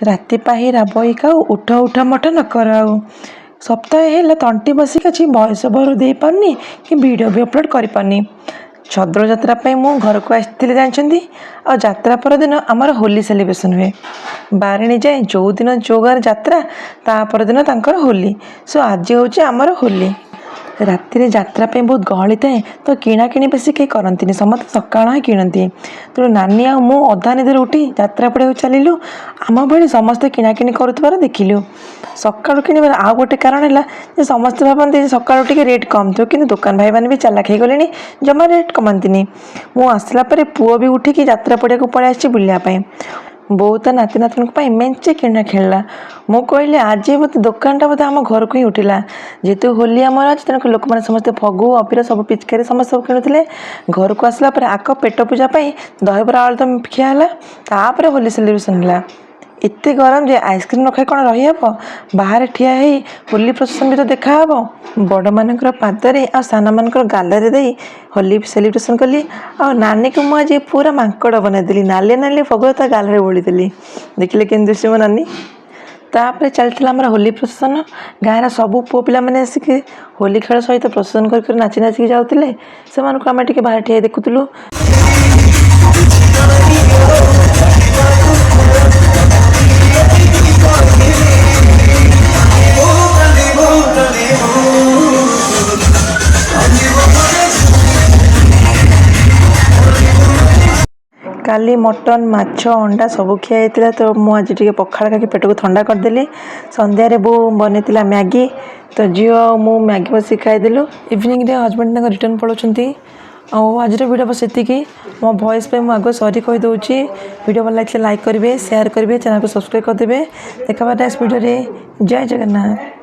ରାତି ପାହି ରାବଇ ଖାଉ ଉଠ ଉଠ ମଠ ନ କର ଆଉ। ସପ୍ତାହେ ହେଲା ତଣ୍ଟି ବସିକି ଅଛି, ଭଏସ୍ ଓଭର୍ ଦେଇପାରୁନି କି ଭିଡ଼ିଓ ବି ଅପଲୋଡ଼ କରିପାରୁନି। ଛଦ୍ର ଯାତ୍ରା ପାଇଁ ମୁଁ ଘରକୁ ଆସିଥିଲି ଜାଣିଛନ୍ତି। ଆଉ ଯାତ୍ରା ପରଦିନ ଆମର ହୋଲି ସେଲିବ୍ରେସନ୍ ହୁଏ। ବାରେଣୀ ଯାଏ ଯେଉଁଦିନ ଯେଉଁ ଗାଁରେ ଯାତ୍ରା ତା ପରଦିନ ତାଙ୍କର ହୋଲି। ଆଜି ହେଉଛି ଆମର ହୋଲି। ରାତିରେ ଯାତ୍ରା ପାଇଁ ବହୁତ ଗହଳି ଥାଏ, ତ କିଣାକିଣି ବେଶୀ କେହି କରନ୍ତିନି, ସମସ୍ତେ ସକାଳ ହିଁ କିଣନ୍ତି। ତେଣୁ ନାନୀ ଆଉ ମୁଁ ଅଧା ନିଦରୁ ଉଠି ଯାତ୍ରା ପଡ଼ିଆକୁ ଚାଲିଲୁ। ଆମ ଭଳି ସମସ୍ତେ କିଣାକିଣି କରୁଥିବାର ଦେଖିଲୁ। ସକାଳୁ କିଣିବାର ଆଉ ଗୋଟେ କାରଣ ହେଲା ଯେ ସମସ୍ତେ ଭାବନ୍ତି ଯେ ସକାଳୁ ଟିକେ ରେଟ୍ କମ୍ ଥିବ, କିନ୍ତୁ ଦୋକାନ ଭାଇମାନେ ବି ଚାଲାକ ହେଇଗଲେଣି, ଜମା ରେଟ୍ କମାନ୍ତିନି। ମୁଁ ଆସିଲା ପରେ ପୁଅ ବି ଉଠିକି ଯାତ୍ରା ପଡ଼ିଆକୁ ପଳେଇ ଆସିଛି ବୁଲିବା ପାଇଁ। ବୋଉ ତା ନାତି ନାତୁଣଙ୍କ ପାଇଁ ମେଞ୍ଚେ କିଣା ଖେଳିଲା। ମୁଁ କହିଲି ଆଜି ବୋଧେ ଦୋକାନଟା ବୋଧେ ଆମ ଘରକୁ ହିଁ ଉଠିଲା। ଯେହେତୁ ହୋଲି ଆମର ଅଛି, ତେଣୁ ଲୋକମାନେ ସମସ୍ତେ ଫଗୁ ଅବିର ସବୁ ପିଚକାରୀ ସମସ୍ତେ ସବୁ କିଣୁଥିଲେ। ଘରକୁ ଆସିଲା ପରେ ଆଗ ପେଟ ପୂଜା ପାଇଁ ଦହିବରା ଆଳୁଦମ୍ ଖିଆ ହେଲା, ତାପରେ ହୋଲି ସେଲିବ୍ରେସନ୍ ହେଲା। ଏତେ ଗରମ ଯେ ଆଇସ୍କ୍ରିମ୍ ନ ଖାଇ କ'ଣ ରହିହେବ। ବାହାରେ ଠିଆ ହେଇ ହୋଲି ପ୍ରସେସନ୍ ବି ତ ଦେଖାହେବ। ବଡ଼ମାନଙ୍କର ପାଦରେ ଆଉ ସାନମାନଙ୍କର ଗାଲରେ ଦେଇ ହୋଲି ସେଲିବ୍ରେସନ୍ କଲି। ଆଉ ନାନୀକୁ ମୁଁ ଆଜି ପୁରା ମାଙ୍କଡ଼ ବନେଇଦେଲି। ନାଲି ନାଲି ଫଗ ତା ଗାଲରେ ବୋଳିଦେଲି। ଦେଖିଲେ କେମିତି ଦିଶୁଛି ମୋ ନାନୀ। ତାପରେ ଚାଲିଥିଲା ଆମର ହୋଲି ପ୍ରସେସନ୍। ଗାଁର ସବୁ ପୁଅ ପିଲାମାନେ ଆସିକି ହୋଲି ଖେଳ ସହିତ ପ୍ରସେସନ୍ କରି ନାଚି ନାଚିକି ଯାଉଥିଲେ। ସେମାନଙ୍କୁ ଆମେ ଟିକେ ବାହାରେ ଠିଆ ଦେଖୁଥିଲୁ। କାଲି ମଟନ୍ ମାଛ ଅଣ୍ଡା ସବୁ ଖିଆ ହେଇଥିଲା, ତ ମୁଁ ଆଜି ଟିକେ ପଖାଳ ଖାଇକି ପେଟକୁ ଥଣ୍ଡା କରିଦେଲି। ସନ୍ଧ୍ୟାରେ ବୋଉ ବନେଇଥିଲା ମ୍ୟାଗି, ତ ଝିଅ ଆଉ ମୁଁ ମ୍ୟାଗି ବସିକି ଖାଇଦେଲୁ। ଇଭିନିଂରେ ହଜବେଣ୍ଡ ତାଙ୍କ ରିଟର୍ନ ପଳାଉଛନ୍ତି। ଆଉ ଆଜିର ଭିଡ଼ିଓ ବସ୍ ଏତିକି। ମୋ ଭଏସ୍ ପାଇଁ ମୁଁ ଆଗ ସରି କହିଦେଉଛି। ଭିଡ଼ିଓ ଭଲ ଲାଗିଥିଲେ ଲାଇକ୍ କରିବେ, ସେୟାର କରିବେ, ଚ୍ୟାନେଲକୁ ସବସ୍କ୍ରାଇବ୍ କରିଦେବେ। ଦେଖା ହେବା ନେକ୍ସଟ ଭିଡ଼ିଓରେ। ଜୟ ଜଗନ୍ନାଥ।